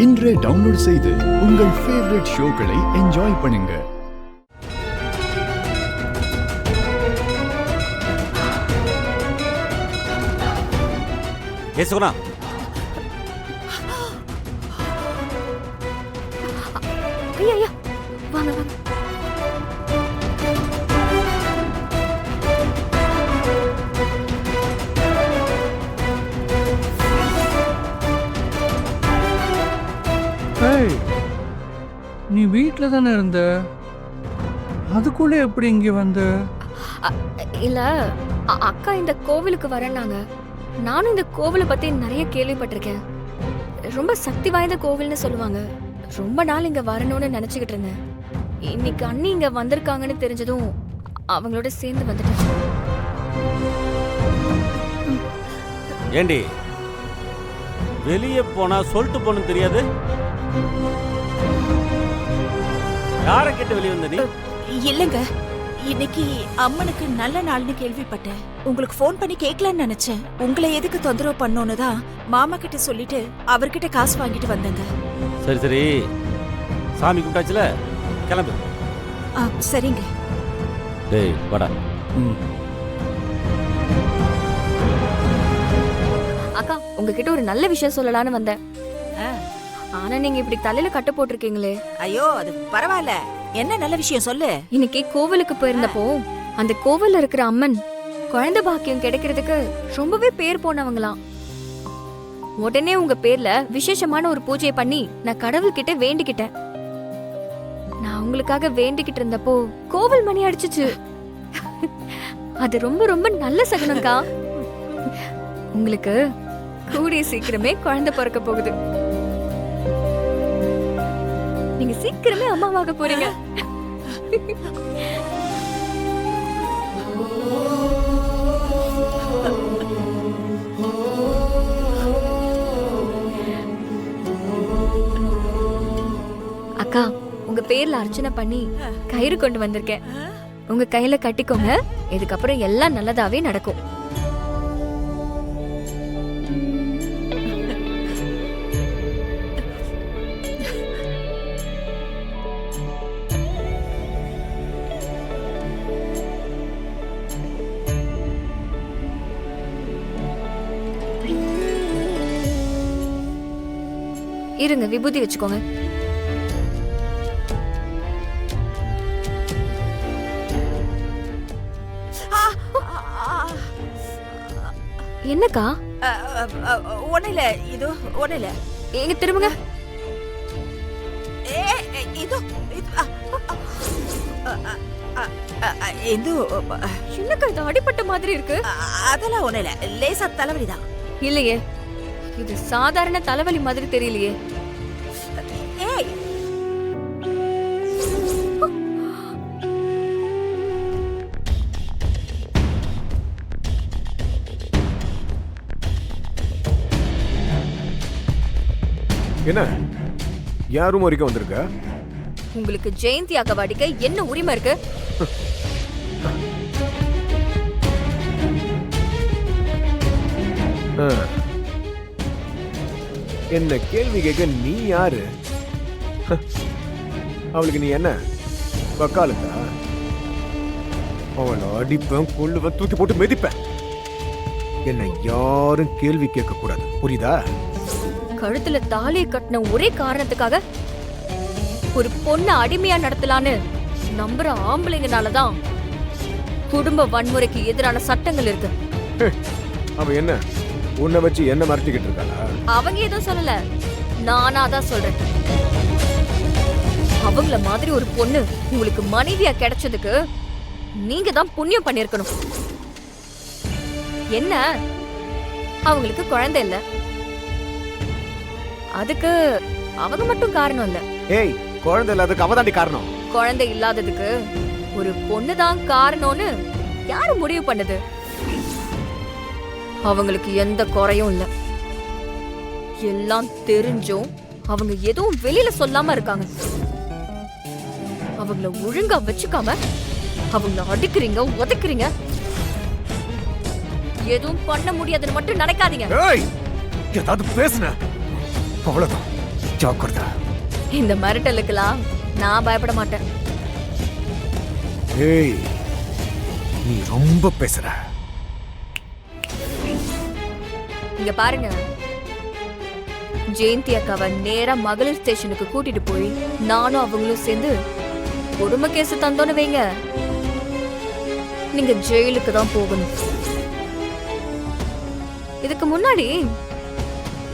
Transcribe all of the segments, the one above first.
இன்றே டவுன்லோட் செய்து உங்கள் ஃபேவரட் ஷோக்களை என்ஜாய் பண்ணுங்க. ஏசுகுணா, ஐயா வாங்க வாங்க. நீ வீட்டில் தானே இருந்த, அதுக்குள்ள எப்படி இங்கே வந்த? இல்ல அக்கா இந்த கோவிலுக்கு வரேன்னாங்க. நானும் இந்த கோவிலை பத்தி நிறைய கேள்விப்பட்டிருக்கேன். ரொம்ப சக்தி வாய்ந்த கோவில்னு சொல்லுவாங்க. ரொம்ப நாள் இங்க வரணும்னு நினைச்சுக்கிட்டு இருந்தேன். இன்னைக்கு அண்ணி இங்க வந்திருக்காங்கன்னு தெரிஞ்சதும் அவங்களோட சேர்ந்து வந்துட்டேன். ஏண்டி வெளியே போனா சொல்லிட்டு போன்னு தெரியாது? யாரை கேட்டு வெளியே வந்த நீ? இல்லங்க, இன்னைக்கு அம்மனுக்கு நல்ல நாள்னு கேள்விப்பட்டேன். உங்களுக்கு ஃபோன் பண்ணி கேட்கலான்னு நினைச்சேன். உங்களை எதுக்கு தொந்தரவு பண்ணோன்னு தான் மாமா கிட்ட சொல்லிட்டு அவர்கிட்ட காசு வாங்கிட்டு வந்தேங்க. சரி சரி, சாமி கும்பிட்டாச்சுல, கிளம்பு. சரிங்க. டேய் வாடா. அக்கா உங்ககிட்ட ஒரு நல்ல விஷயம் சொல்லலான்னு வந்தேன். ஆனா நீங்க இப்படி தலையில கட்ட போட்டிருக்கீங்களே. ஐயோ, அது பரவாயில்ல. என்ன நல்ல விஷயம் சொல்லு. இன்னைக்கு கோவிலுக்கு போயிருந்தப்போ அந்த கோவில்ல இருக்கிற அம்மன் குழந்தை பாக்கியம் கிடைக்கிறதுக்கு ரொம்பவே பேர் போனவங்களாம். உடனே உங்க பேர்ல விசேஷமான ஒரு பூஜையை பண்ணி நான் கடவுள்கிட்ட வேண்டிக்கிட்டேன். நான் உங்களுக்காக வேண்டிக்கிட்டு இருந்தப்போ கோவில் மணி அடிச்சுச்சு. அது ரொம்ப ரொம்ப நல்ல சகுனம்க்கா. உங்களுக்கு கூடிய சீக்கிரமே குழந்தை பிறக்க போகுது. நீங்க சீக்கிரமே அம்மாவாக போறீங்க. அக்கா உங்க பேர்ல அர்ச்சனை பண்ணி கயிறு கொண்டு வந்திருக்கேன். உங்க கையில கட்டிக்கோங்க. இதுக்கப்புறம் எல்லாம் நல்லதாவே நடக்கும். இருங்க, விபூதி வச்சுக்கோங்க. என்னக்கா? ஒண்ணுல, இது ஒண்ணுல. எங்க திரும்புங்க. இது என்னக்கா இது அடிபட்ட மாதிரி இருக்கு? அதெல்லாம் ஒண்ணுல, லேசா தலைவலிதான். இல்லையே, இது சாதாரண தலைவலி மாதிரி தெரியலையே. ஏய், என்ன யார் ரூம் வரைக்கும் வந்திருக்க? உங்களுக்கு ஜெயந்தி அக்காவை அடிக்க என்ன உரிமை இருக்கு? என்ன கேள்வி கேட்க நீ யாரு? அவளுக்கு நீ என்ன வக்காலத்தா? அவளை அடிப்பேன், கொள்ளுவேன், தூக்கி போட்டு மிதிப்பேன். என்ன யாரும் கேள்வி கேட்க கூடாது, புரியுதா? கழுத்துல தாலியை கட்டின ஒரே காரணத்துக்காக ஒரு பொண்ணை அடிமையா நடத்தலான்னு நம்புற ஆம்பளைங்கனாலதான் குடும்ப வன்முறைக்கு எதிரான சட்டங்கள் இருக்கு. அவ என்ன உன்னை வச்சு என்ன மறைச்சிக்கிட்டு இருக்காளா? அவங்க எதுவும் சொல்லல, நானா தான் சொல்றேன். அவங்கள மாதிரி ஒரு பொண்ணு உங்களுக்கு மனைவியா கிடைச்சதுக்கு நீங்க தான் புண்ணியம் பண்ணிருக்கணும். என்ன, அவங்களுக்கு குழந்தை இல்ல, அதுக்கு அவங்க மட்டும் காரணம் இல்ல. ஏய், குழந்தை இல்லாததுக்கு அவதாண்டி காரணம். குழந்தை இல்லாததுக்கு ஒரு பொண்ணுதான் காரணம்னு யாரு முடிவு பண்ணது? அவங்களுக்கு எந்த குறையும் இல்ல. எல்லாம் தெரிஞ்சும் அவங்க எதுவும் வெளியில சொல்லாம இருக்காங்க. அவங்கள ஒழுங்கா வச்சுக்காம அவங்கள அடிக்கிறீங்க, உதைக்கிறீங்க. எதுவும் பண்ண முடியாதுன்னு மட்டும் நினைக்காதீங்க. ஏய், ஏதாவது பேசுன அவ்வளவுதான். ஜாக்கிரதா. இந்த மிரட்டலுக்கெல்லாம் நான் பயப்பட மாட்டேன். ஏய், நீ ரொம்ப பேசுற. இங்க பாருங்க, ஜெயந்தி அக்காவை நேரா மகளிர் ஸ்டேஷனுக்கு கூட்டிட்டு போய் நானும் அவங்களும் சேர்ந்து கொடுமை கேஸ் தந்தோன்னு வைங்க, நீங்க ஜெயிலுக்கு தான் போகணும். இதுக்கு முன்னாடி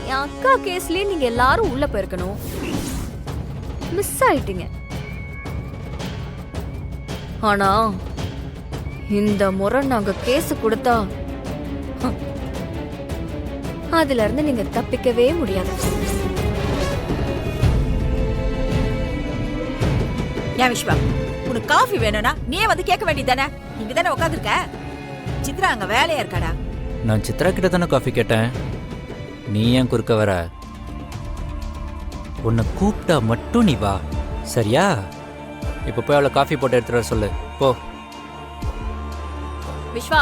என் அக்கா கேஸ்லயே நீங்க எல்லாரும் உள்ள போயிருக்கணும், மிஸ் ஆயிட்டீங்க. ஆனா இந்த முறை நாங்க கேஸ் கொடுத்தா அதுல இருந்து நீங்க தப்பிக்கவே முடியாது. ஏன் விஸ்வா, உனக்கு காஃபி வேணும்னா நீ வந்து கேட்க வேண்டியதானே? இங்க தானே உட்காந்துருக்க. சித்ரா அங்க வேலையா இருக்காடா. நான் சித்ரா கிட்ட தானே காஃபி கேட்டேன். நீ ஏன் குறுக்க வர? உன்னை கூப்பிட்டா மட்டும் நீ வா, சரியா? இப்போ போய் அவளை காஃபி போட்டு எடுத்துட்டு வர சொல்லு, போ. விஸ்வா,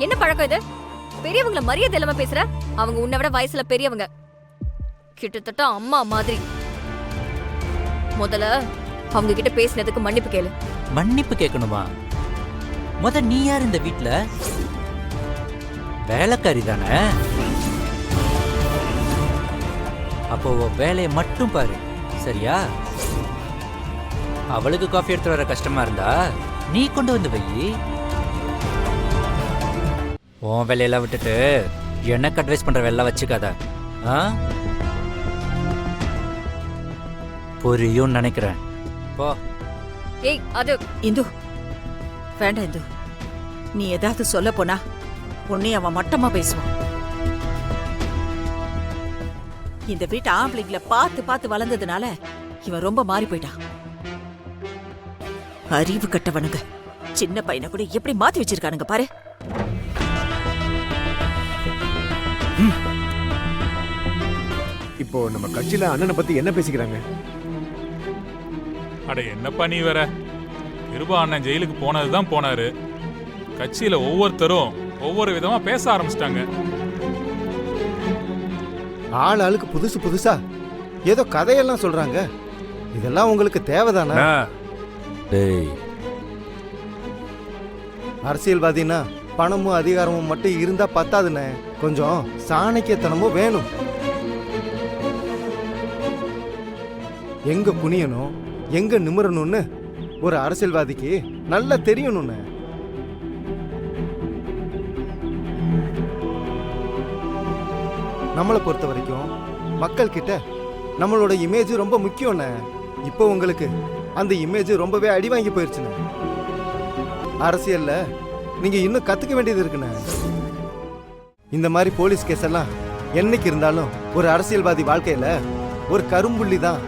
என்ன பழக்கம் இது? பெரியவங்கள மரியாதை இல்லாம பேசுற. அவங்க உன்னை விட வயசுல பெரியவங்க, கிட்டத்தட்ட அம்மா மாதிரி. முதல்ல அவங்க கிட்ட பேசினதுக்கு மன்னிப்பு கேளு. மன்னிப்பு கேட்கணுமா? நீ யார் இந்த வீட்ல? வேலைக்காரி தானே? அப்போ வேலையை மட்டும் பாரு, சரியா? அவளுக்கு காஃபி எடுத்து வர கஷ்டமா இருந்தா நீ கொண்டு வந்து வை. உன் வேலையெல்லாம் விட்டுட்டு எனக்கு அட்வைஸ் பண்ற வேலை வச்சுக்காத. புரியும் நினைக்கிறேன், போ. ஏய், அது இந்து வேண்டாம். இந்து, நீ ஏதாவது சொல்ல போனா உன்னை அவன் மட்டமா பேசுவான். இந்த வீட்டு ஆம்பளைங்களை பார்த்து பார்த்து வளர்ந்ததுனால இவன் ரொம்ப மாறி போயிட்டான். அறிவு கட்டவனுங்க சின்ன பையனை கூட எப்படி மாத்தி வச்சிருக்கானுங்க பாரு. இப்போ நம்ம கட்சியில அண்ணனை பத்தி என்ன பேசிக்கிறாங்க? அட என்னப்பா நீ வேற. கிருபா அண்ணன் ஜெயிலுக்கு போனதுதான் போனாரு. கட்சியில ஒவ்வொருத்தரும் ஒவ்வொரு விதமா பேச ஆரம்பிச்சிட்டாங்க. ஆள் ஆளுக்கு புதுசு புதுசா ஏதோ கதையெல்லாம் சொல்றாங்க. இதெல்லாம் உங்களுக்கு தேவைதானா? டேய், அரசியல்வாதினா பணமும் அதிகாரமும் மட்டும் இருந்தா பத்தாதுண்ணே, கொஞ்சம் சாணக்கியத்தனமும் வேணும். எங்க குனியணும் எங்க நிமிரணும்னு ஒரு அரசியல்வாதிக்கு நல்லா தெரியணும்னு. நம்மளை பொறுத்த வரைக்கும் மக்கள் கிட்ட நம்மளோட இமேஜ் ரொம்ப முக்கியம்ண்ணே. இப்போ உங்களுக்கு அந்த இமேஜ் ரொம்பவே அடி வாங்கி போயிருச்சுண்ணே. அரசியல்ல நீங்க இன்னும் கத்துக்க வேண்டியது இருக்குண்ணே. இந்த மாதிரி போலீஸ் கேஸ் எல்லாம் என்னைக்கு இருந்தாலும் ஒரு அரசியல்வாதி வாழ்க்கையில ஒரு கரும்புள்ளி தான்.